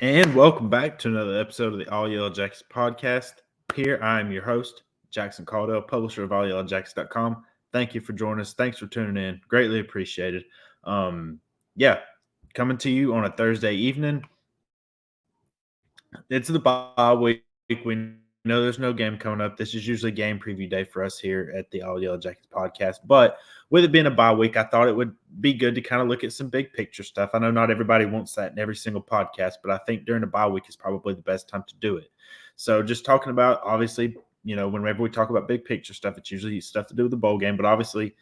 And welcome back to another episode of the All Yellow Jackets podcast. Here, I am your host, Jackson Caudell, publisher of allyellowjackets.com. Thank you for joining us. Thanks for tuning in. Greatly appreciated. Yeah, coming to you on a Thursday evening. It's the bye week. We know there's no game coming up. This is usually game preview day for us here at the All Yellow Jackets podcast. But with it being a bye week, I thought it would be good to kind of look at some big picture stuff. I know not everybody wants that in every single podcast, but I think during the bye week is probably the best time to do it. So just talking about, obviously, whenever we talk about big picture stuff, it's usually stuff to do with the bowl game. But obviously,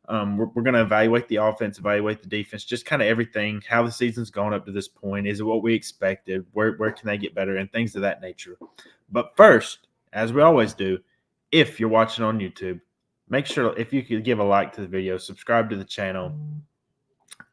we're going to evaluate the offense, evaluate the defense, just kind of everything, how the season's gone up to this point. Is it what we expected? Where can they get better? And things of that nature. But first, as we always do, if you're watching on YouTube, make sure if you could give a like to the video, subscribe to the channel,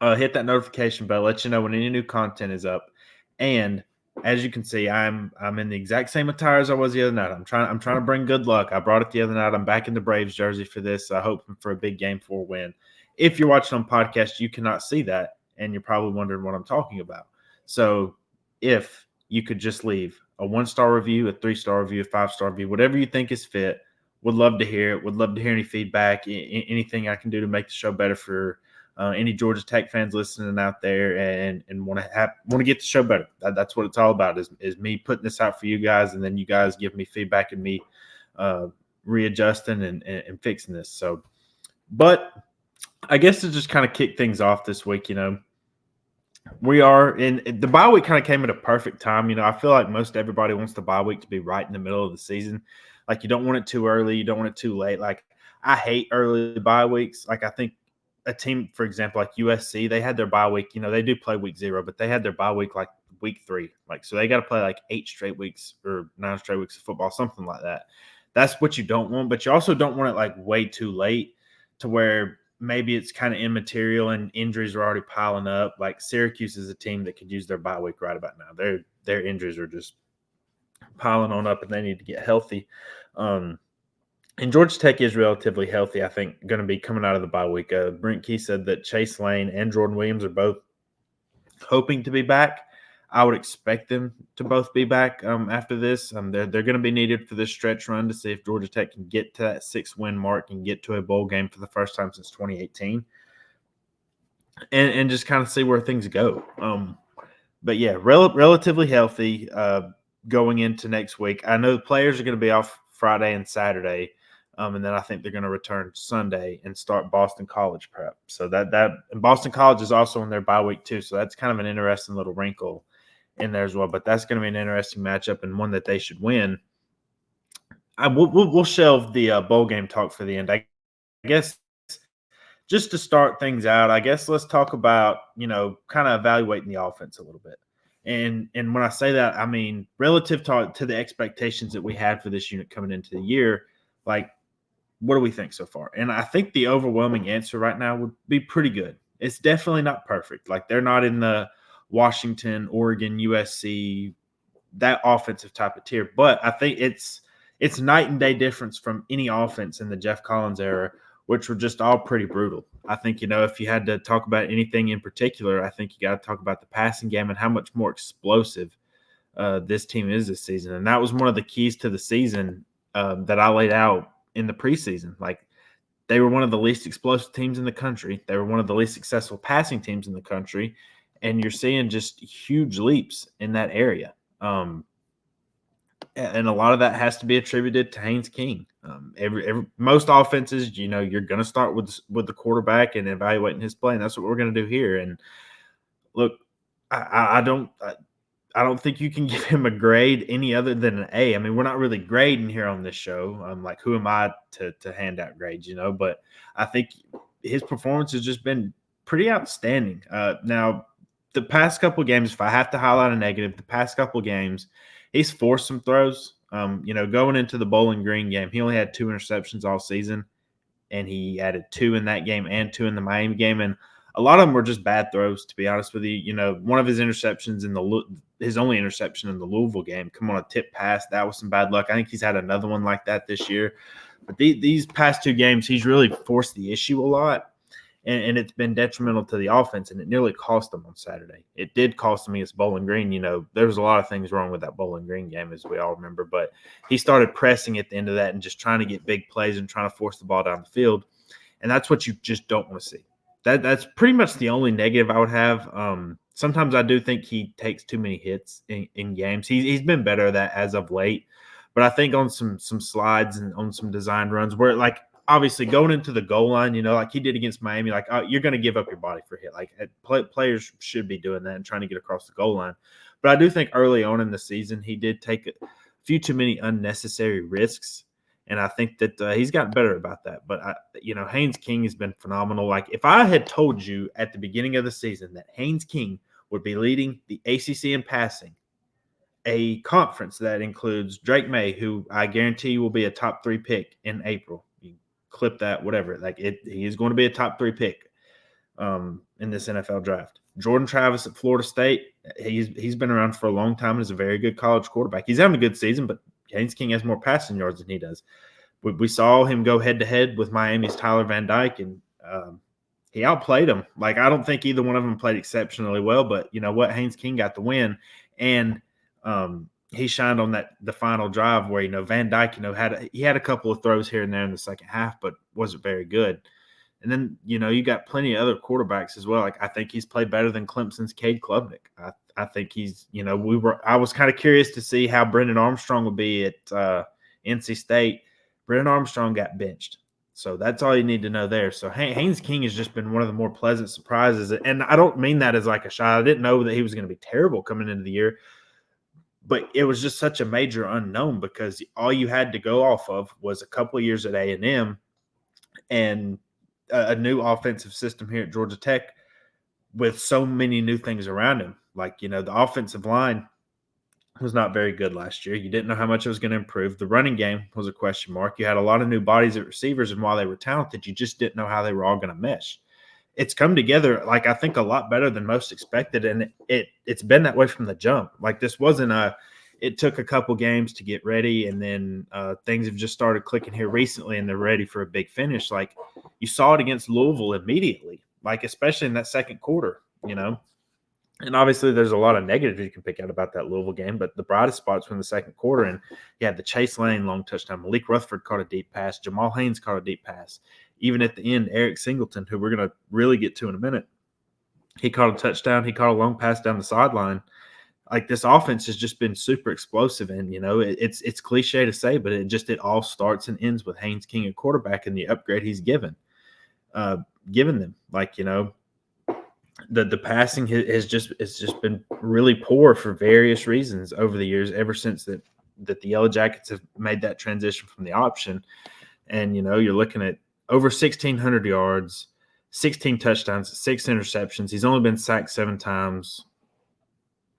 hit that notification bell, let you know when any new content is up. And as you can see, I'm in the exact same attire as I was the other night. I'm trying to bring good luck. I brought it the other night. I'm back in the Braves jersey for this. I hope for a big Game 4 win. If you're watching on podcast, you cannot see that, and you're probably wondering what I'm talking about. So if you could just leave a 1-star review, a 3-star review, a 5-star review, whatever you think is fit, would love to hear it. Would love to hear any feedback, anything I can do to make the show better for any Georgia Tech fans listening out there and want to get the show better. That's what it's all about is me putting this out for you guys, and then you guys give me feedback and me readjusting and fixing this. So, but I guess to just kind of kick things off this week, we are in the bye week kind of came at a perfect time. I feel like most everybody wants the bye week to be right in the middle of the season. Like, you don't want it too early. You don't want it too late. Like, I hate early bye weeks. Like, I think a team, for example, like USC, they had their bye week. They do play week 0, but they had their bye week like week 3. Like, so they got to play like 8 straight weeks or 9 straight weeks of football, something like that. That's what you don't want, but you also don't want it like way too late to where maybe it's kind of immaterial and injuries are already piling up. Like, Syracuse is a team that could use their bye week right about now. Their injuries are just piling on up and they need to get healthy. And Georgia Tech is relatively healthy, I think, going to be coming out of the bye week. Brent Key said that Chase Lane and Jordan Williams are both hoping to be back. I would expect them to both be back after this. They're going to be needed for this stretch run to see if Georgia Tech can get to that 6-win mark and get to a bowl game for the first time since 2018 and just kind of see where things go. But, yeah, relatively healthy going into next week. I know the players are going to be off Friday and Saturday. And then I think they're going to return Sunday and start Boston College prep. So that and Boston College is also in their bye week too. So that's kind of an interesting little wrinkle in there as well. But that's going to be an interesting matchup and one that they should win. We'll shelve the bowl game talk for the end. I guess just to start things out, I guess let's talk about, kind of evaluating the offense a little bit. And when I say that, I mean relative to the expectations that we had for this unit coming into the year, like, what do we think so far? And I think the overwhelming answer right now would be pretty good. It's definitely not perfect. Like, they're not in the Washington, Oregon, USC, that offensive type of tier. But I think it's night and day difference from any offense in the Jeff Collins era, which were just all pretty brutal. I think, if you had to talk about anything in particular, I think you got to talk about the passing game and how much more explosive this team is this season. And that was one of the keys to the season that I laid out in the preseason. Like, they were one of the least explosive teams in the country. They were one of the least successful passing teams in the country. And you're seeing just huge leaps in that area. And a lot of that has to be attributed to Haynes King. Most offenses, you're going to start with the quarterback and evaluating his play. And that's what we're going to do here. And look, I don't think you can give him a grade any other than an A. I mean, we're not really grading here on this show. Like, who am I to hand out grades, But I think his performance has just been pretty outstanding. Now, the past couple of games, if I have to highlight a negative, the past couple of games, he's forced some throws. Going into the Bowling Green game, he only had 2 interceptions all season, and he added 2 in that game and 2 in the Miami game. And a lot of them were just bad throws, to be honest with you. One of his interceptions his only interception in the Louisville game, come on a tip pass. That was some bad luck. I think he's had another one like that this year. But these past 2 games, he's really forced the issue a lot. and it's been detrimental to the offense, and it nearly cost them on Saturday. It did cost them against Bowling Green. There was a lot of things wrong with that Bowling Green game, as we all remember, but he started pressing at the end of that and just trying to get big plays and trying to force the ball down the field, and that's what you just don't want to see. That's pretty much the only negative I would have. Sometimes I do think he takes too many hits in games. He's been better at that as of late, but I think on some slides and on some design runs where, like, obviously going into the goal line, like he did against Miami, like, oh, you're going to give up your body for a hit. Like, players should be doing that and trying to get across the goal line. But I do think early on in the season he did take a few too many unnecessary risks. And I think that he's gotten better about that. But, Haynes King has been phenomenal. Like, if I had told you at the beginning of the season that Haynes King would be leading the ACC in passing, a conference that includes Drake May, who I guarantee you will be a top 3 pick in April. You clip that, whatever. He is going to be a top 3 pick in this NFL draft. Jordan Travis at Florida State, he's been around for a long time and is a very good college quarterback. He's having a good season, but Haynes King has more passing yards than he does. We saw him go head-to-head with Miami's Tyler Van Dyke, and he outplayed him. Like, I don't think either one of them played exceptionally well, but you know what? Haynes King got the win, and he shined on the final drive where, Van Dyke, he had a couple of throws here and there in the second half, but wasn't very good. And then, you got plenty of other quarterbacks as well. Like, I think he's played better than Clemson's Cade Klubnik. I think he's, I was kind of curious to see how Brendan Armstrong would be at NC State. Brendan Armstrong got benched. So that's all you need to know there. So Haynes King has just been one of the more pleasant surprises. And I don't mean that as like a shot. I didn't know that he was going to be terrible coming into the year. But it was just such a major unknown because all you had to go off of was a couple of years at A&M and a new offensive system here at Georgia Tech with so many new things around him. Like, the offensive line was not very good last year. You didn't know how much it was going to improve. The running game was a question mark. You had a lot of new bodies at receivers, and while they were talented, you just didn't know how they were all going to mesh. It's come together, like, I think a lot better than most expected, and it's been that way from the jump. Like, this wasn't it took a couple games to get ready, and then things have just started clicking here recently, and they're ready for a big finish. Like, you saw it against Louisville immediately, like, especially in that second quarter, And obviously there's a lot of negatives you can pick out about that Louisville game, but the brightest spots were in the second quarter, and you had the Chase Lane long touchdown. Malik Rutherford caught a deep pass. Jamal Haynes caught a deep pass. Even at the end, Eric Singleton, who we're going to really get to in a minute, he caught a touchdown. He caught a long pass down the sideline. Like, this offense has just been super explosive, and it's cliche to say, but it all starts and ends with Haynes King at quarterback and the upgrade he's given them. Like, the passing has just been really poor for various reasons over the years, ever since that the Yellow Jackets have made that transition from the option. And you're looking at over 1,600 yards, 16 touchdowns, 6 interceptions. He's only been sacked 7 times.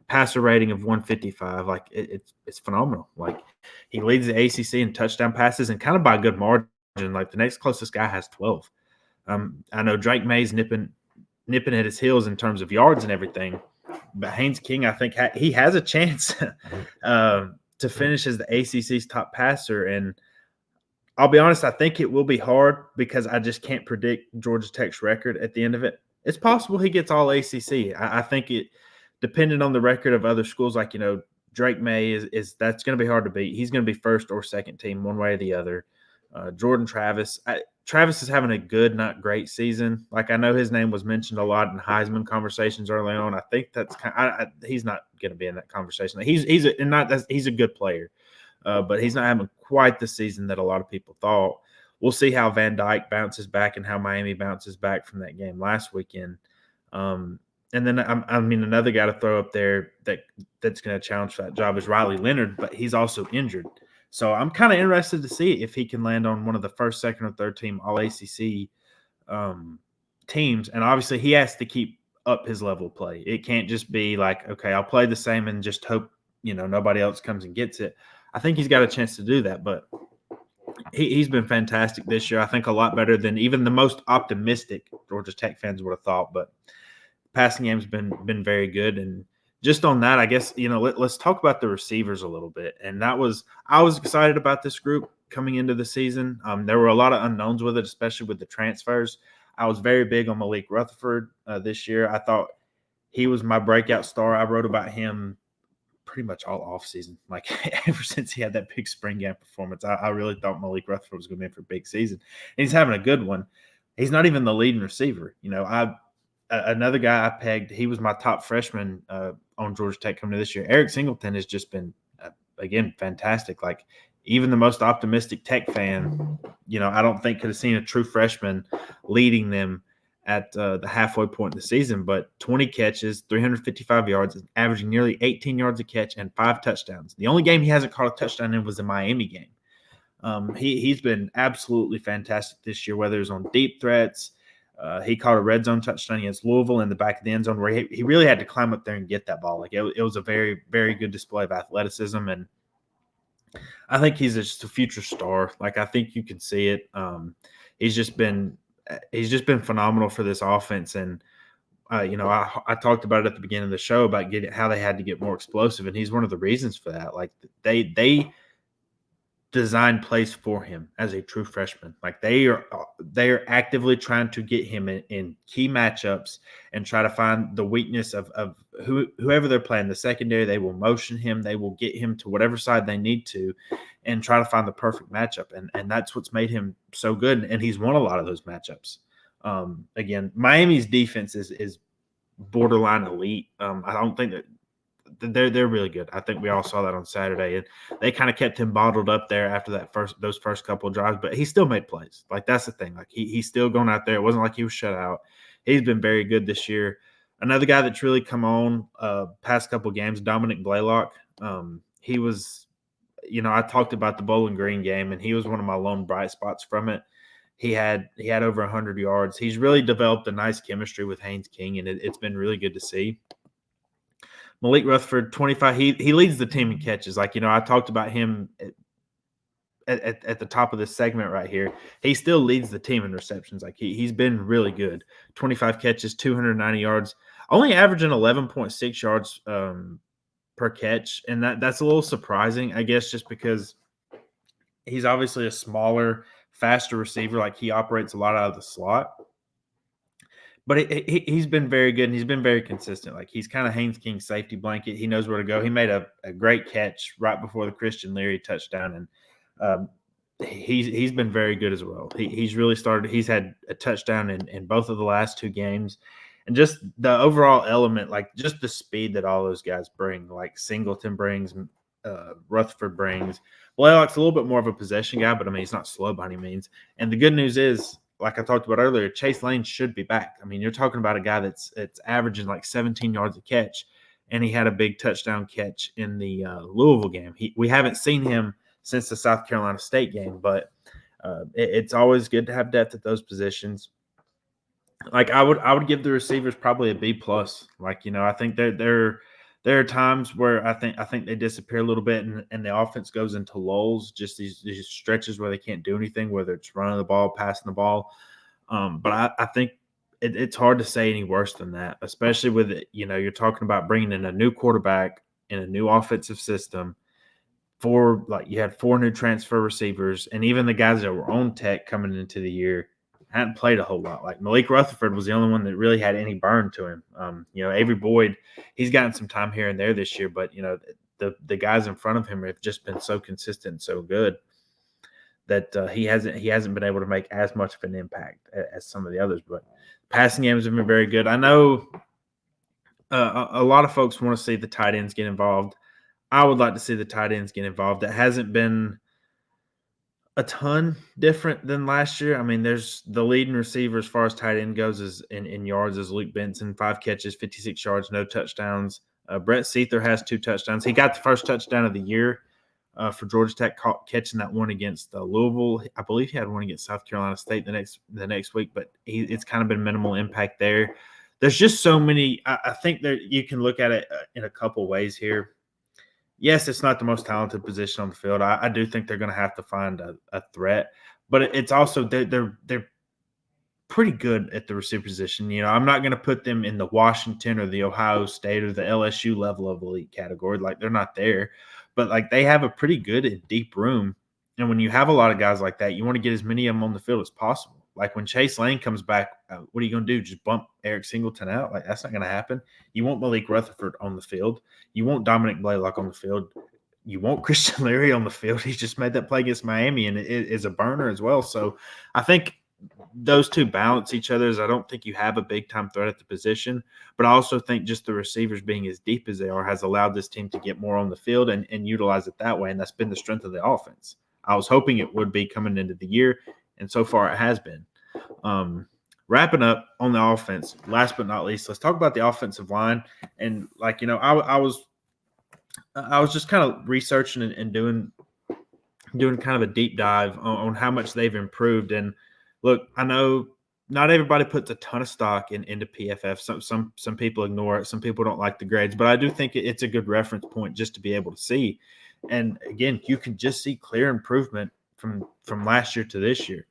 Passer rating of 155. Like, it's phenomenal. Like, he leads the ACC in touchdown passes, and kind of by a good margin. Like, the next closest guy has 12. I know Drake May's nipping at his heels in terms of yards and everything, but Haynes King, I think he has a chance to finish as the ACC's top passer. And I'll be honest, I think it will be hard because I just can't predict Georgia Tech's record at the end of it. It's possible he gets all ACC. I think it, depending on the record of other schools, like, Drake May is that's going to be hard to beat. He's going to be first or second team, one way or the other. Jordan Travis. Travis is having a good, not great season. Like, I know his name was mentioned a lot in Heisman conversations early on. I think that's he's not going to be in that conversation. He's a good player, but he's not having quite the season that a lot of people thought. We'll see how Van Dyke bounces back and how Miami bounces back from that game last weekend. And then another guy to throw up there that's going to challenge for that job is Riley Leonard, but he's also injured. So I'm kind of interested to see if he can land on one of the first, second, or third team All-ACC teams. And obviously he has to keep up his level of play. It can't just be like, okay, I'll play the same and just hope, nobody else comes and gets it. I think he's got a chance to do that, but he's been fantastic this year. I think a lot better than even the most optimistic Georgia Tech fans would have thought, but passing game's been very good. And just on that, I guess, let's talk about the receivers a little bit. And I was excited about this group coming into the season. There were a lot of unknowns with it, especially with the transfers. I was very big on Malik Rutherford this year. I thought he was my breakout star. I wrote about him pretty much all offseason. Like ever since he had that big spring game performance, I really thought Malik Rutherford was going to be in for a big season. And he's having a good one. He's not even the leading receiver. Another guy I pegged, he was my top freshman on Georgia Tech coming to this year. Eric Singleton has just been, again, fantastic. Like even the most optimistic Tech fan, I don't think could have seen a true freshman leading them at the halfway point in the season, but 20 catches, 355 yards, averaging nearly 18 yards a catch and 5 touchdowns. The only game he hasn't caught a touchdown in was the Miami game. He's been absolutely fantastic this year, whether it's on deep threats. He caught a red zone touchdown against Louisville in the back of the end zone where he really had to climb up there and get that ball. Like it was a very, very good display of athleticism, and I think he's just a future star. Like I think you can see it. He's just been phenomenal for this offense, and I talked about it at the beginning of the show about how they had to get more explosive, and he's one of the reasons for that. Like they designed plays for him as a true freshman. Like they are actively trying to get him in key matchups and try to find the weakness of whoever they're playing. The secondary, they will motion him, they will get him to whatever side they need to, and try to find the perfect matchup. And that's what's made him so good. And he's won a lot of those matchups. Again, Miami's defense is borderline elite. I don't think that. They're really good. I think we all saw that on Saturday, and they kind of kept him bottled up there after those first couple of drives. But he still made plays. Like that's the thing. Like he's still going out there. It wasn't like he was shut out. He's been very good this year. Another guy that's really come on past couple of games, Dominic Blaylock. He was, I talked about the Bowling Green game, and he was one of my lone bright spots from it. He had over 100 yards. He's really developed a nice chemistry with Haynes King, and it's been really good to see. Malik Rutherford, 25. He leads the team in catches. Like, I talked about him at the top of this segment right here. He still leads the team in receptions. Like, he's been really good. 25 catches, 290 yards, only averaging 11.6 yards per catch. And that's a little surprising, I guess, just because he's obviously a smaller, faster receiver. Like, he operates a lot out of the slot. But he's been very good, and he's been very consistent. Like, he's kind of Haynes King's safety blanket. He knows where to go. He made a great catch right before the Christian Leary touchdown, and he's been very good as well. He's really started – he's had a touchdown in both of the last 2 games. And just the overall element, like just the speed that all those guys bring, like Singleton brings, Rutherford brings. Blaylock's a little bit more of a possession guy, but, I mean, he's not slow by any means. And the good news is – like I talked about earlier, Chase Lane should be back. I mean, you're talking about a guy that's averaging like 17 yards a catch, and he had a big touchdown catch in the Louisville game. We haven't seen him since the South Carolina State game, but it's always good to have depth at those positions. Like I would give the receivers probably a B+. Like, I think there are times where I think they disappear a little bit, and the offense goes into lulls, just these stretches where they can't do anything, whether it's running the ball, passing the ball. But I think it's hard to say any worse than that, especially with you're talking about bringing in a new quarterback in a new offensive system. You had 4 new transfer receivers, and even the guys that were on Tech coming into the year hadn't played a whole lot. Like Malik Rutherford was the only one that really had any burn to him. Avery Boyd, he's gotten some time here and there this year, but the guys in front of him have just been so consistent and so good that he hasn't been able to make as much of an impact as some of the others. But passing games have been very good. I know a lot of folks want to see the tight ends get involved. I would like to see the tight ends get involved. It hasn't been a ton different than last year. I mean, there's the leading receiver as far as tight end goes is in yards is Luke Benson, 5 catches, 56 yards, no touchdowns. Brett Seether has 2 touchdowns. He got the first touchdown of the year for Georgia Tech, catching that one against Louisville. I believe he had one against South Carolina State the next week, but it's kind of been minimal impact there. There's just so many. I think that you can look at it in a couple ways here. Yes, it's not the most talented position on the field. I do think they're going to have to find a threat, but it's also they're pretty good at the receiver position. I'm not going to put them in the Washington or the Ohio State or the LSU level of elite category. Like they're not there, but like they have a pretty good and deep room. And when you have a lot of guys like that, you want to get as many of them on the field as possible. Like when Chase Lane comes back, what are you going to do? Just bump Eric Singleton out? Like that's not going to happen. You want Malik Rutherford on the field. You want Dominic Blaylock on the field. You want Christian Leary on the field. He just made that play against Miami and it is a burner as well. So I think those two balance each other. I don't think you have a big time threat at the position, but I also think just the receivers being as deep as they are has allowed this team to get more on the field and utilize it that way. And that's been the strength of the offense. I was hoping it would be coming into the year, and so far it has been. Wrapping up on the offense, last but not least, let's talk about the offensive line. And like, you know, I was just kind of researching and doing kind of a deep dive on how much they've improved. And look, I know not everybody puts a ton of stock into PFF. Some people ignore it. Some people don't like the grades, but I do think it's a good reference point just to be able to see. And again, you can just see clear improvement from last year to this year.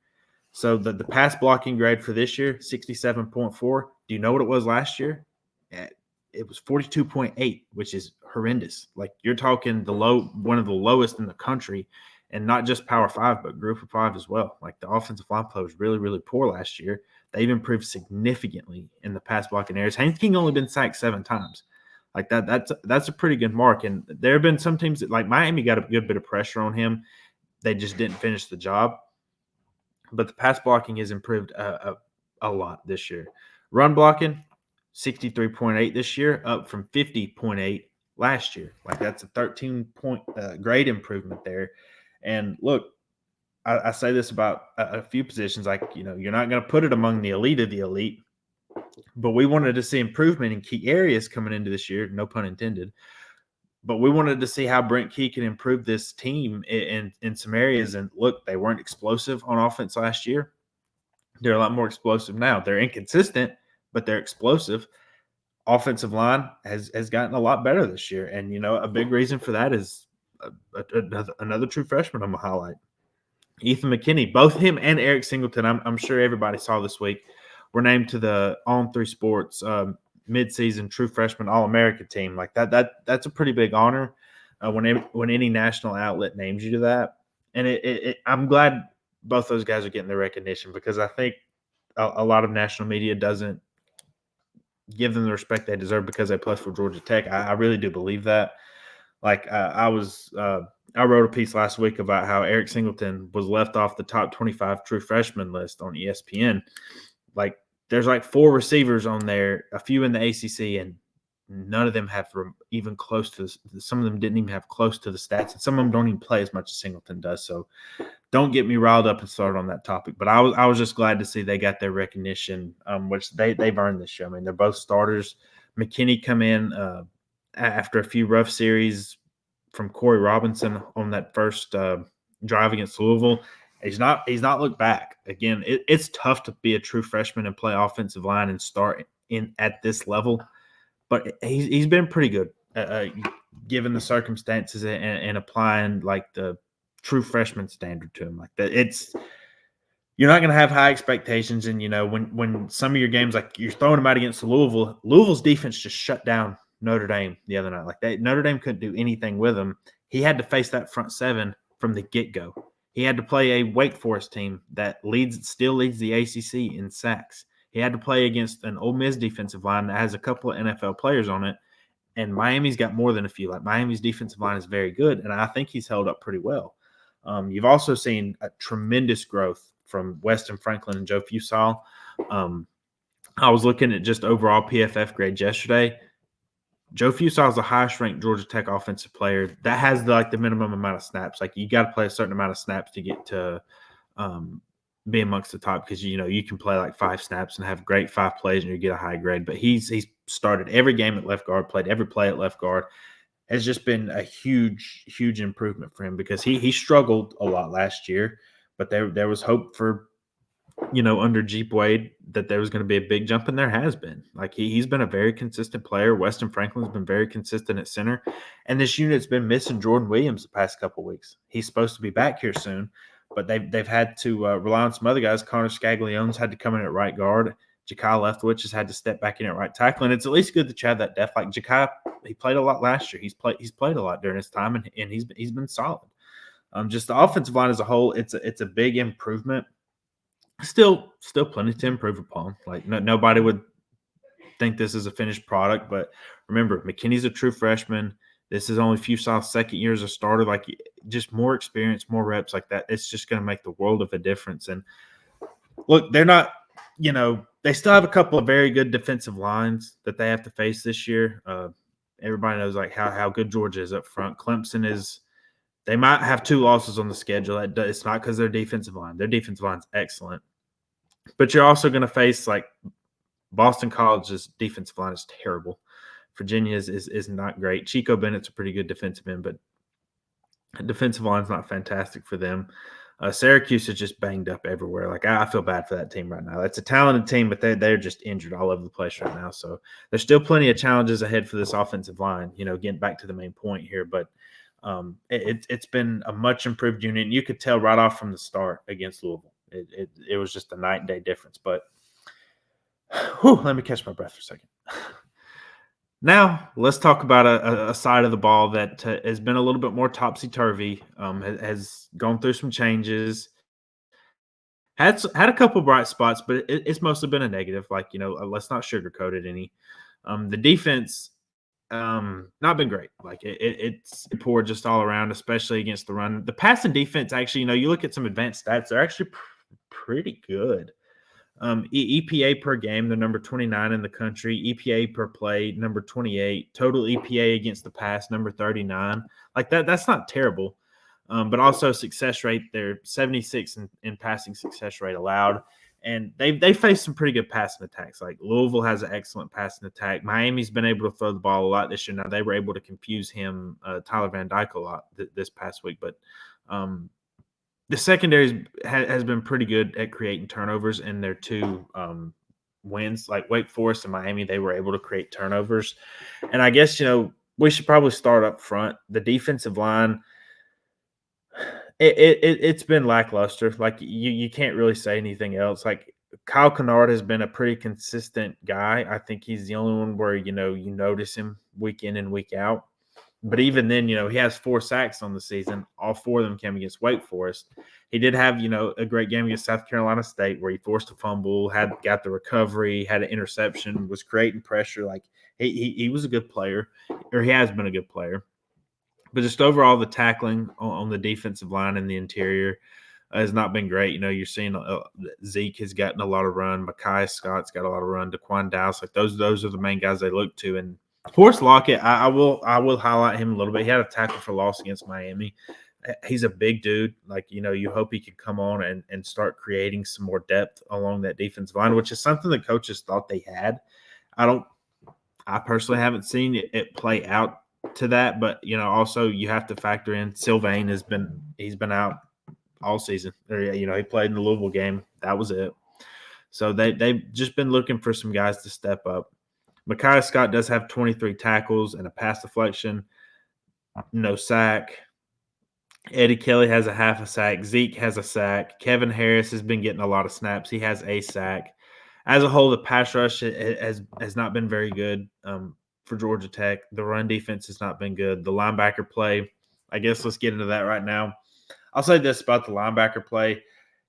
So the pass blocking grade for this year, 67.4. Do you know what it was last year? It was 42.8, which is horrendous. Like you're talking one of the lowest in the country, and not just Power 5, but Group of 5 as well. Like the offensive line play was really, really poor last year. They've improved significantly in the pass blocking areas. Haynes King only been sacked 7 times. Like that's a pretty good mark. And there have been some teams that, like Miami, got a good bit of pressure on him. They just didn't finish the job. But the pass blocking has improved a lot this year. Run blocking, 63.8 this year, up from 50.8 last year. Like that's a 13-point grade improvement there. And look, I say this about a few positions. Like, you know, you're not going to put it among the elite of the elite, but we wanted to see improvement in key areas coming into this year, no pun intended. But we wanted to see how Brent Key can improve this team in some areas. And look, they weren't explosive on offense last year. They're a lot more explosive now. They're inconsistent, but they're explosive. Offensive line has gotten a lot better this year. And, you know, a big reason for that is another true freshman I'm going to highlight. Ethan McKinney, both him and Eric Singleton, I'm sure everybody saw this week, were named to the On 3 Sports midseason true freshman All-America team. Like that's a pretty big honor when any national outlet names you to that. And I'm glad both those guys are getting the recognition, because I think a lot of national media doesn't give them the respect they deserve because they play for Georgia Tech. I really do believe that. Like I wrote a piece last week about how Eric Singleton was left off the top 25 true freshman list on ESPN. Like there's like 4 receivers on there, a few in the ACC, and none of them have even close to – some of them didn't even have close to the stats, and some of them don't even play as much as Singleton does. So don't get me riled up and started on that topic. But I was just glad to see they got their recognition, which they've earned this year. I mean, they're both starters. McKinney come in after a few rough series from Corey Robinson on that first drive against Louisville. He's not looked back. Again, it's tough to be a true freshman and play offensive line and start in at this level, but he's been pretty good given the circumstances and applying like the true freshman standard to him. Like that, you're not going to have high expectations. And you know when some of your games, like you're throwing them out against Louisville's defense just shut down Notre Dame the other night. Like Notre Dame couldn't do anything with him. He had to face that front 7 from the get-go. He had to play a Wake Forest team that still leads the ACC in sacks. He had to play against an Ole Miss defensive line that has a couple of NFL players on it, and Miami's got more than a few. Like Miami's defensive line is very good, and I think he's held up pretty well. You've also seen a tremendous growth from Weston Franklin and Joe Fusal. I was looking at just overall PFF grades yesterday. Joe Fusal is the highest ranked Georgia Tech offensive player that has the minimum amount of snaps. Like you got to play a certain amount of snaps to get to be amongst the top, because you can play like 5 snaps and have great 5 plays and you get a high grade. But he's started every game at left guard, played every play at left guard. Has just been a huge improvement for him, because he struggled a lot last year, but there was hope for under Jeep Wade that there was going to be a big jump, and there has been. Like he's been a very consistent player. Weston Franklin's been very consistent at center, and this unit's been missing Jordan Williams the past couple of weeks. He's supposed to be back here soon, but they've had to rely on some other guys. Connor Scaglione's had to come in at right guard. Ja'Kai Leftwich has had to step back in at right tackle, and it's at least good that you have that depth. Like Ja'Kai, he played a lot last year. He's played a lot during his time, and he's been solid. Just the offensive line as a whole, it's a big improvement. Still plenty to improve upon. Like nobody would think this is a finished product, but remember, McKinney's a true freshman. This is only Few South's second year as a starter. Like just more experience, more reps like that. It's just going to make the world of a difference. And look, they're not, they still have a couple of very good defensive lines that they have to face this year. Everybody knows like how good Georgia is up front. Clemson is. They might have 2 losses on the schedule. It's not because their defensive line. Their defensive line's excellent. But you're also going to face like Boston College's defensive line is terrible. Virginia's is not great. Chico Bennett's a pretty good defensive end, but defensive line's not fantastic for them. Syracuse is just banged up everywhere. Like I feel bad for that team right now. It's a talented team, but they're just injured all over the place right now. So there's still plenty of challenges ahead for this offensive line. Getting back to the main point here, but it's been a much improved unit. And you could tell right off from the start against Louisville. It was just a night and day difference. But let me catch my breath for a second. Now, let's talk about a side of the ball that has been a little bit more topsy-turvy, has gone through some changes, had a couple bright spots, but it's mostly been a negative. Like, let's not sugarcoat it any. The defense, not been great. Like, it's poor just all around, especially against the run. The passing defense, actually, you look at some advanced stats, they're actually pretty good. EPA per game, they're number 29 in the country. EPA per play, number 28. Total EPA against the pass, number 39. Like that's not terrible. But also success rate, they're 76 in passing success rate allowed. And they faced some pretty good passing attacks. Like Louisville has an excellent passing attack. Miami's been able to throw the ball a lot this year. Now they were able to confuse Tyler Van Dyke a lot this past week, but the secondary has been pretty good at creating turnovers in their 2 wins. Like Wake Forest and Miami, they were able to create turnovers. And I guess, we should probably start up front. The defensive line, it's been lackluster. Like you can't really say anything else. Like Kyle Kennard has been a pretty consistent guy. I think he's the only one where, you notice him week in and week out. But even then, he has 4 sacks on the season. All 4 of them came against Wake Forest. He did have, a great game against South Carolina State where he forced a fumble, got the recovery, had an interception, was creating pressure. Like he was a good player, or he has been a good player. But just overall, the tackling on the defensive line and the interior has not been great. You're seeing Zeke has gotten a lot of run. Mekhi Scott's got a lot of run. Daquan Dowse, like those are the main guys they look to. And Forrest Lockett, I will highlight him a little bit. He had a tackle for loss against Miami. He's a big dude. Like, you hope he can come on and start creating some more depth along that defensive line, which is something the coaches thought they had. I personally haven't seen it play out to that, but also you have to factor in Sylvain he's been out all season. Or, he played in the Louisville game. That was it. So they've just been looking for some guys to step up. Mekhi Scott does have 23 tackles and a pass deflection, no sack. Eddie Kelly has a half a sack. Zeke has a sack. Kevin Harris has been getting a lot of snaps. He has a sack. As a whole, the pass rush has not been very good for Georgia Tech. The run defense has not been good. The linebacker play, I guess let's get into that right now. I'll say this about the linebacker play.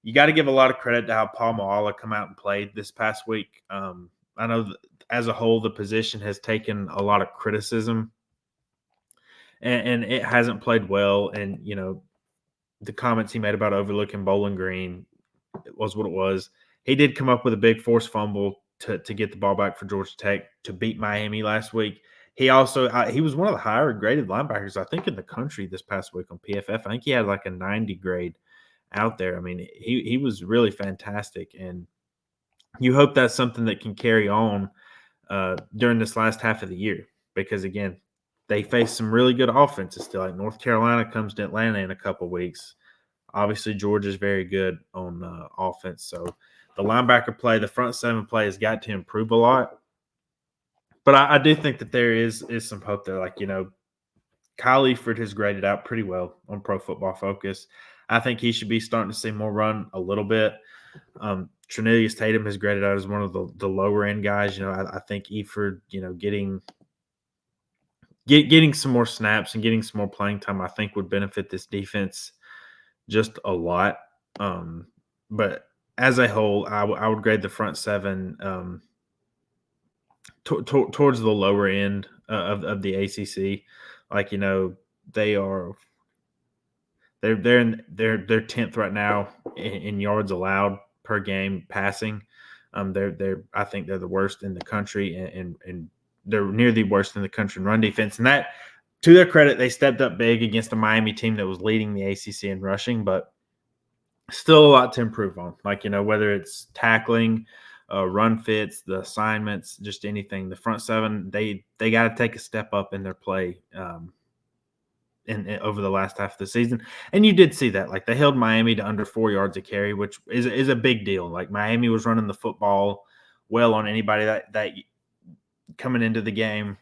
You got to give a lot of credit to how Paul Moala come out and played this past week. I know as a whole, the position has taken a lot of criticism, and it hasn't played well. And, the comments he made about overlooking Bowling Green was what it was. He did come up with a big forced fumble to get the ball back for Georgia Tech to beat Miami last week. He also he was one of the higher graded linebackers, I think, in the country this past week on PFF. I think he had like a 90 grade out there. I mean, he was really fantastic, and you hope that's something that can carry on during this last half of the year, because again, they face some really good offenses still. Like North Carolina comes to Atlanta in a couple weeks. Obviously, Georgia's very good on offense. So the linebacker play, the front 7 play has got to improve a lot. But I do think that there is some hope there. Like, Kyle Eifert has graded out pretty well on Pro Football Focus. I think he should be starting to see more run a little bit. Trinelius Tatum has graded out as one of the lower end guys. I think Eifert, getting some more snaps and getting some more playing time, I think would benefit this defense just a lot. But as a whole, I would grade the front seven towards the lower end of the ACC. Like they are they're 10th right now in yards allowed per game passing. They're I think they're the worst in the country, and they're near the worst in the country in run defense. And that, to their credit, they stepped up big against a Miami team that was leading the ACC in rushing, but still a lot to improve on. Like whether it's tackling, run fits, the assignments, just anything. The front seven, they got to take a step up in their play. Over the last half of the season. And you did see that. Like they held Miami to under 4 yards a carry, which is a big deal. Like Miami was running the football well on anybody that coming into the game,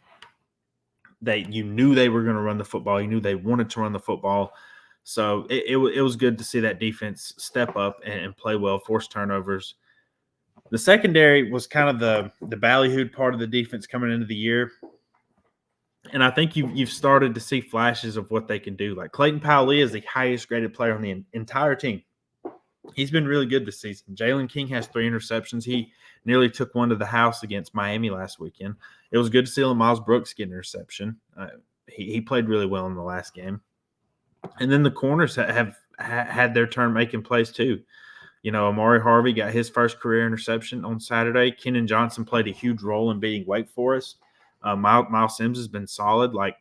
that you knew they were going to run the football. You knew they wanted to run the football. So it was good to see that defense step up and play well, force turnovers. The secondary was kind of the ballyhooed part of the defense coming into the year. And I think you've started to see flashes of what they can do. Like Clayton Powell is the highest graded player on the entire team. He's been really good this season. Jalen King has 3 interceptions. He nearly took one to the house against Miami last weekend. It was good to see Miles Brooks get an interception. He played really well in the last game. And then the corners have had their turn making plays too. Amari Harvey got his first career interception on Saturday. Kenan Johnson played a huge role in beating Wake Forest. Miles Sims has been solid. Like,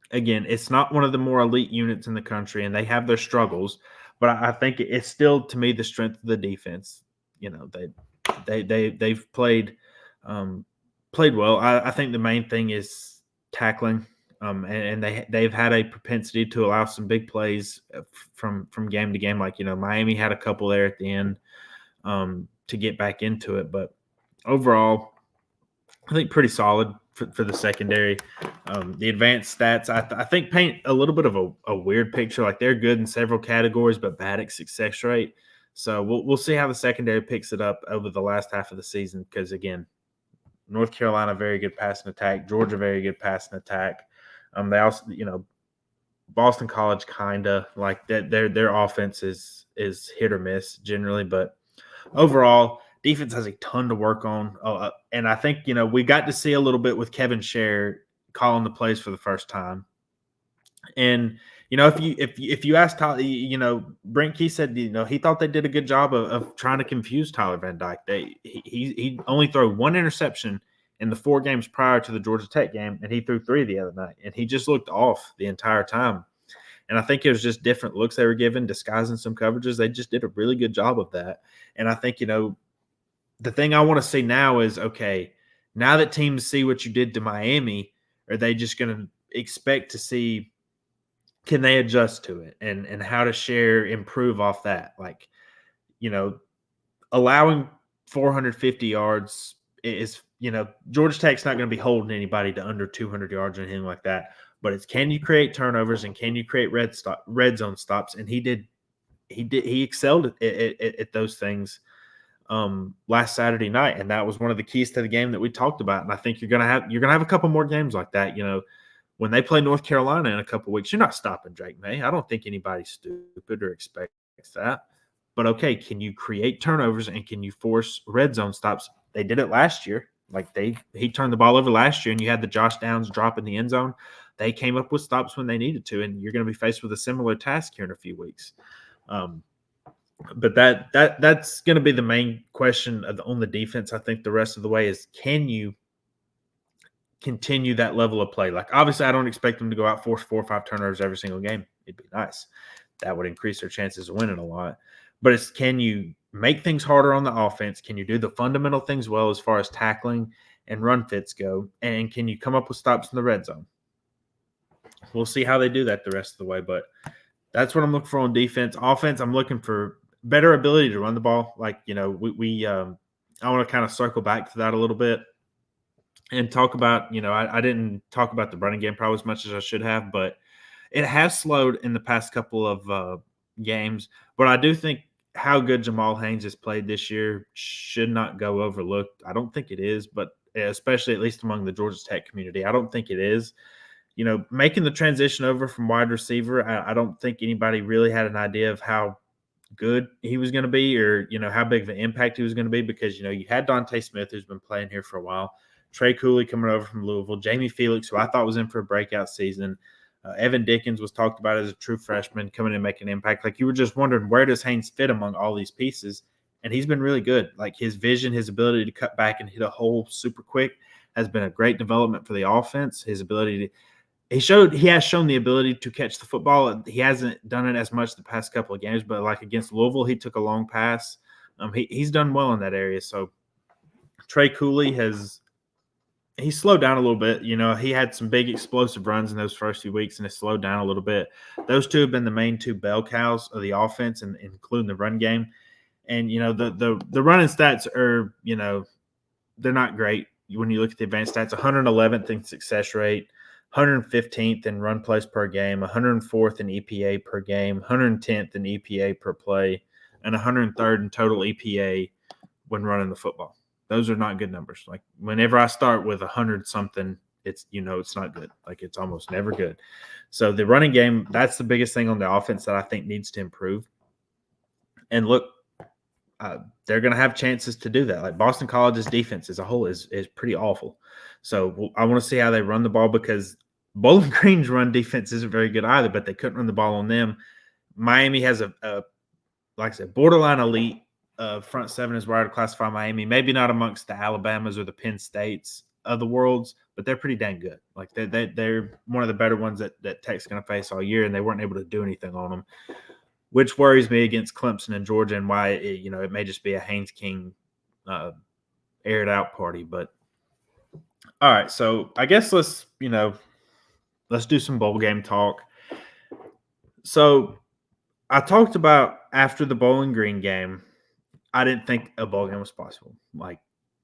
again, it's not one of the more elite units in the country, and they have their struggles. But I think it's still, to me, the strength of the defense. They've played well. I think the main thing is tackling, and they've had a propensity to allow some big plays from game to game. Like Miami had a couple there at the end to get back into it, but overall, I think pretty solid for the secondary. The advanced stats, I think, paint a little bit of a weird picture. Like they're good in several categories, but bad at success rate. So we'll see how the secondary picks it up over the last half of the season. Because again, North Carolina, very good passing attack. Georgia, very good passing attack. They also, Boston College, kinda like that. Their offense is hit or miss generally, but overall, defense has a ton to work on. And I think, we got to see a little bit with Kevin Sher calling the plays for the first time. And, if you ask Tyler, Brent Key said, he thought they did a good job of trying to confuse Tyler Van Dyke. He only threw 1 interception in the 4 games prior to the Georgia Tech game, and he threw 3 the other night. And he just looked off the entire time. And I think it was just different looks they were given, disguising some coverages. They just did a really good job of that. And I think, the thing I want to see now is, okay, now that teams see what you did to Miami, are they just going to expect to see, can they adjust to it, and how to improve off that? Like, allowing 450 yards is, Georgia Tech's not going to be holding anybody to under 200 yards or anything like that. But it's, can you create turnovers and can you create red zone stops? And he excelled at those things last Saturday night, and that was one of the keys to the game that we talked about. And I think you're gonna have a couple more games like that. When they play North Carolina in a couple weeks, you're not stopping Drake May. I don't think anybody's stupid or expects that. But okay, can you create turnovers and can you force red zone stops? They did it last year. Like he turned the ball over last year, and you had the Josh Downs drop in the end zone. They came up with stops when they needed to, and you're going to be faced with a similar task here in a few weeks. But that's going to be the main question on the defense. I think the rest of the way is, can you continue that level of play? Like, obviously, I don't expect them to go out, force 4 or 5 turnovers every single game. It'd be nice. That would increase their chances of winning a lot. But it's, can you make things harder on the offense? Can you do the fundamental things well as far as tackling and run fits go? And can you come up with stops in the red zone? We'll see how they do that the rest of the way. But that's what I'm looking for on defense. Offense, I'm looking for better ability to run the ball. Like, I want to kind of circle back to that a little bit and talk about, I didn't talk about the running game probably as much as I should have, but it has slowed in the past couple of games. But I do think how good Jamal Haynes has played this year should not go overlooked. I don't think it is, but especially at least among the Georgia Tech community, I don't think it is. Making the transition over from wide receiver, I don't think anybody really had an idea of how good he was going to be, or how big of an impact he was going to be, because you had Dante Smith, who's been playing here for a while, Trey Cooley coming over from Louisville, Jamie Felix, who I thought was in for a breakout season. Evan Dickens was talked about as a true freshman coming in and making an impact. Like, you were just wondering, where does Haynes fit among all these pieces? And he's been really good. Like, his vision, his ability to cut back and hit a hole super quick has been a great development for the offense. His ability to he has shown the ability to catch the football. He hasn't done it as much the past couple of games, but like against Louisville, he took a long pass. He's done well in that area. So Trey Cooley he's slowed down a little bit. He had some big explosive runs in those first few weeks, and it slowed down a little bit. Those two have been the main two bell cows of the offense, and including the run game. And the running stats are they're not great when you look at the advanced stats. 111th in success rate, 115th in run plays per game, 104th in EPA per game, 110th in EPA per play, and 103rd in total EPA when running the football. Those are not good numbers. Like, whenever I start with 100 something, it's it's not good. Like, it's almost never good. So the running game, that's the biggest thing on the offense that I think needs to improve. And look, they're going to have chances to do that. Like, Boston College's defense as a whole is pretty awful. So I want to see how they run the ball, because Bowling Green's run defense isn't very good either, but they couldn't run the ball on them. Miami has a like I said, borderline elite front seven is where I would classify Miami. Maybe not amongst the Alabamas or the Penn States of the worlds, but they're pretty dang good. Like, they're one of the better ones that Tech's going to face all year, and they weren't able to do anything on them, which worries me against Clemson and Georgia, and why it may just be a Haynes King aired out party. But all right, so I guess let's do some bowl game talk. So I talked about after the Bowling Green game, I didn't think a bowl game was possible. Like,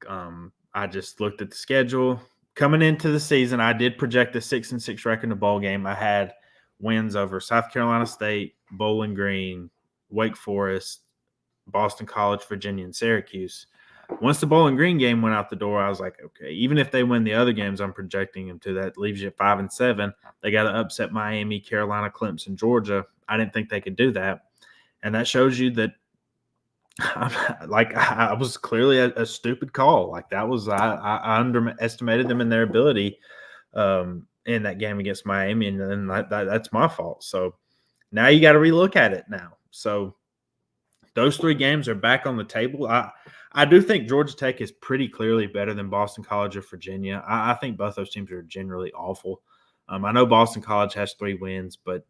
I just looked at the schedule coming into the season. I did project a 6-6 record in the bowl game. I had wins over South Carolina State, Bowling Green, Wake Forest, Boston College, Virginia, and Syracuse. Once the Bowling Green game went out the door, I was like, okay, even if they win the other games I'm projecting them to, that leaves you at 5-7. They got to upset Miami, Carolina, Clemson, Georgia. I didn't think they could do that. And that shows you that I was clearly a stupid call. Like, that was I underestimated them in their ability in that game against Miami, and then that's my fault. So now you got to relook at it now. So those three games are back on the table. I do think Georgia Tech is pretty clearly better than Boston College or Virginia. I think both those teams are generally awful. I know Boston College has 3 wins, but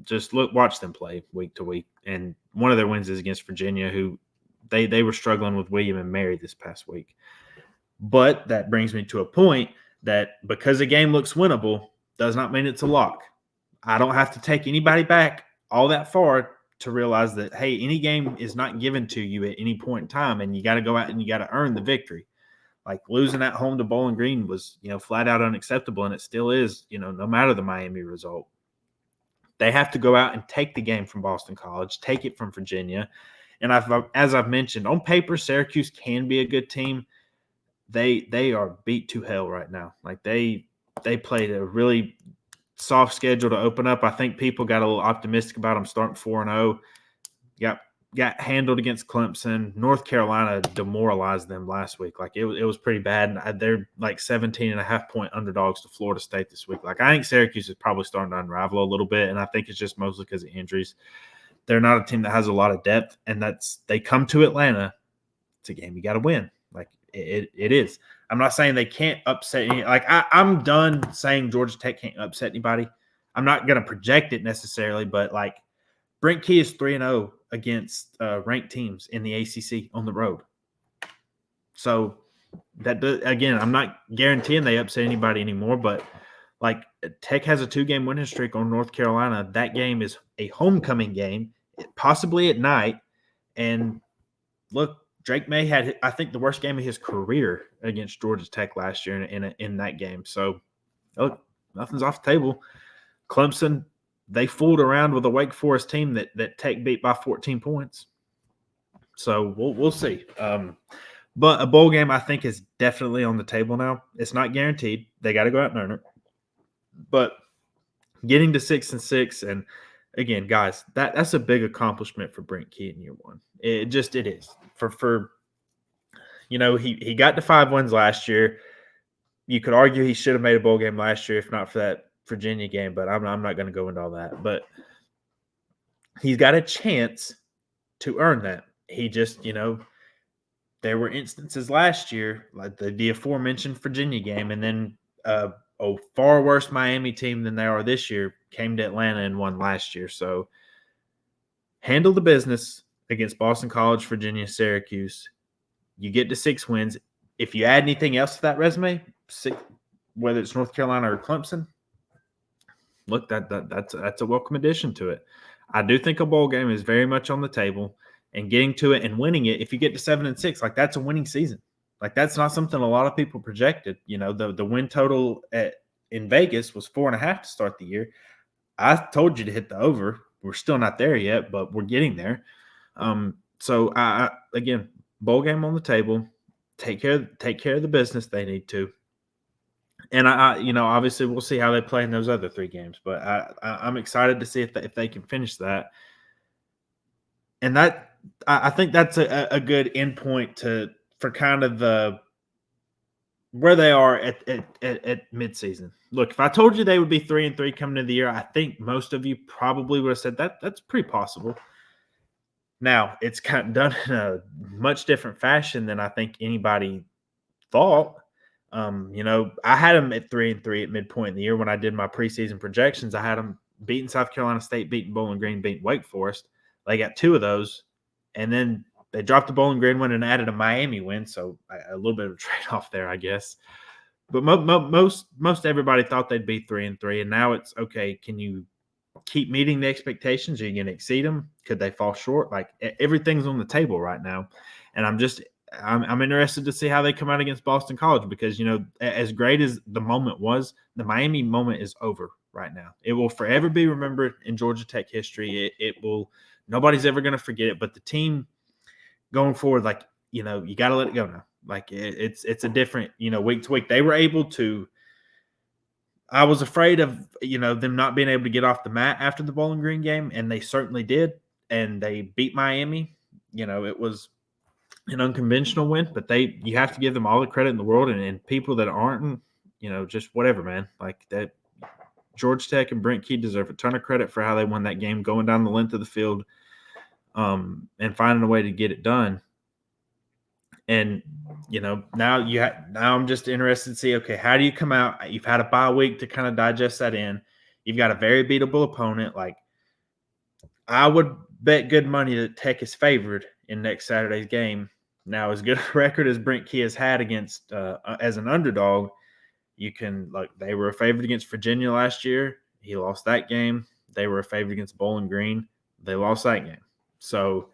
just watch them play week to week. And one of their wins is against Virginia, who they were struggling with William and Mary this past week. But that brings me to a point that because a game looks winnable does not mean it's a lock. I don't have to take anybody back all that far to realize that, hey, any game is not given to you at any point in time, and you got to go out and you got to earn the victory. Like, losing at home to Bowling Green was, flat out unacceptable, and it still is, no matter the Miami result. They have to go out and take the game from Boston College, take it from Virginia. And as I've mentioned, on paper, Syracuse can be a good team. They are beat to hell right now. Like, they played a really soft schedule to open up. I think people got a little optimistic about them starting 4-0. Got handled against Clemson. North Carolina demoralized them last week. Like, it was pretty bad. And they're like 17.5-point underdogs to Florida State this week. Like, I think Syracuse is probably starting to unravel a little bit, and I think it's just mostly because of injuries. They're not a team that has a lot of depth, and they come to Atlanta. It's a game you got to win. Like, it is. I'm not saying they can't upset any. Like, I'm done saying Georgia Tech can't upset anybody. I'm not going to project it necessarily, but like, Brent Key is 3-0 against ranked teams in the ACC on the road. So again, I'm not guaranteeing they upset anybody anymore, but like, Tech has a 2-game winning streak on North Carolina. That game is a homecoming game, possibly at night. And look, Drake May had, I think, the worst game of his career against Georgia Tech last year in that game. So look, nothing's off the table. Clemson, they fooled around with a Wake Forest team that Tech beat by 14 points. So we'll see. But a bowl game, I think, is definitely on the table now. It's not guaranteed. They got to go out and earn it. But getting to 6-6 and again, guys, that's a big accomplishment for Brent Key in year one. It is for he got to 5 wins last year. You could argue he should have made a bowl game last year if not for that Virginia game, but I'm not going to go into all that. But he's got a chance to earn that. He just, there were instances last year, like the aforementioned Virginia game, and then a far worse Miami team than they are this year came to Atlanta and won last year. So handle the business against Boston College, Virginia, Syracuse. You get to 6 wins. If you add anything else to that resume, whether it's North Carolina or Clemson, look, that's a welcome addition to it. I do think a bowl game is very much on the table, and getting to it and winning it. If you get to 7-6, like that's a winning season. Like that's not something a lot of people projected. The win total in Vegas was 4.5 to start the year. I told you to hit the over. We're still not there yet, but we're getting there. So again, bowl game on the table. Take care of the business they need to. And obviously we'll see how they play in those other 3 games, but I'm excited to see if they can finish that. And that I think that's a good endpoint for kind of where they are at midseason. Look, if I told you they would be 3-3 coming into the year, I think most of you probably would have said that's pretty possible. Now it's kind of done in a much different fashion than I think anybody thought. I had them at 3-3 at midpoint in the year when I did my preseason projections. I had them beating South Carolina State, beating Bowling Green, beating Wake Forest. They got 2 of those, and then they dropped the Bowling Green win and added a Miami win, so a little bit of a trade-off there, I guess. But most everybody thought they'd be 3-3, and now it's okay. Can you keep meeting the expectations? Are you going to exceed them? Could they fall short? Like everything's on the table right now, and I'm interested to see how they come out against Boston College because, as great as the moment was, the Miami moment is over right now. It will forever be remembered in Georgia Tech history. It will. Nobody's ever going to forget it. But the team going forward, like, you got to let it go now. Like it's a different, week to week. They were able to. I was afraid of, them not being able to get off the mat after the Bowling Green game, and they certainly did. And they beat Miami. It was an unconventional win, but you have to give them all the credit in the world, and people that aren't, just whatever, man. Like that, Georgia Tech and Brent Key deserve a ton of credit for how they won that game, going down the length of the field, and finding a way to get it done. And now I'm just interested to see, okay, how do you come out? You've had a bye week to kind of digest that in. You've got a very beatable opponent. Like I would bet good money that Tech is favored in next Saturday's game. Now, as good a record as Brent Key has had against as an underdog, they were a favorite against Virginia last year. He lost that game. They were a favorite against Bowling Green. They lost that game. So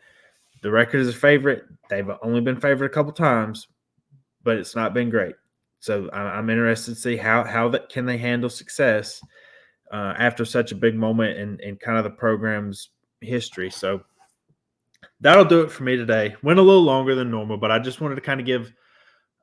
the record is a favorite. They've only been favored a couple times, but it's not been great. So I'm interested to see how that can they handle success after such a big moment in kind of the program's history. So that'll do it for me today. Went a little longer than normal, but I just wanted to kind of give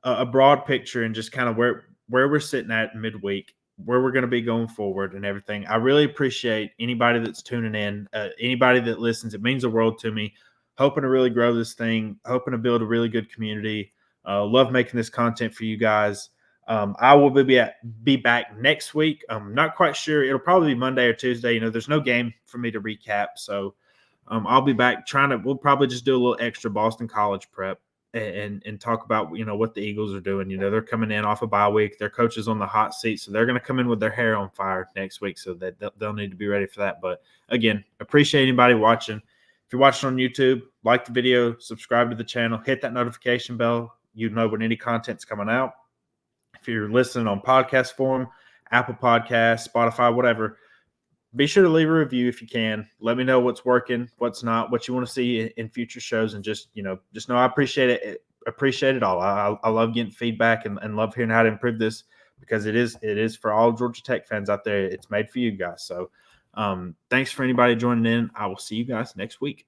a broad picture and just kind of where we're sitting at midweek, where we're going to be going forward and everything. I really appreciate anybody that's tuning in, anybody that listens. It means the world to me. Hoping to really grow this thing, hoping to build a really good community. Love making this content for you guys. I will be back next week. I'm not quite sure. It'll probably be Monday or Tuesday. There's no game for me to recap. So I'll be back we'll probably just do a little extra Boston College prep and talk about, what the Eagles are doing. They're coming in off a bye week. Their coach is on the hot seat. So they're going to come in with their hair on fire next week. So that they'll need to be ready for that. But again, appreciate anybody watching. If you're watching on YouTube, like the video, subscribe to the channel, hit that notification bell. You know when any content's coming out. If you're listening on podcast form, Apple Podcasts, Spotify, whatever, be sure to leave a review if you can. Let me know what's working, what's not, what you want to see in future shows, and just know I appreciate it. Appreciate it all. I love getting feedback and love hearing how to improve this because it is for all Georgia Tech fans out there. It's made for you guys. So thanks for anybody joining in. I will see you guys next week.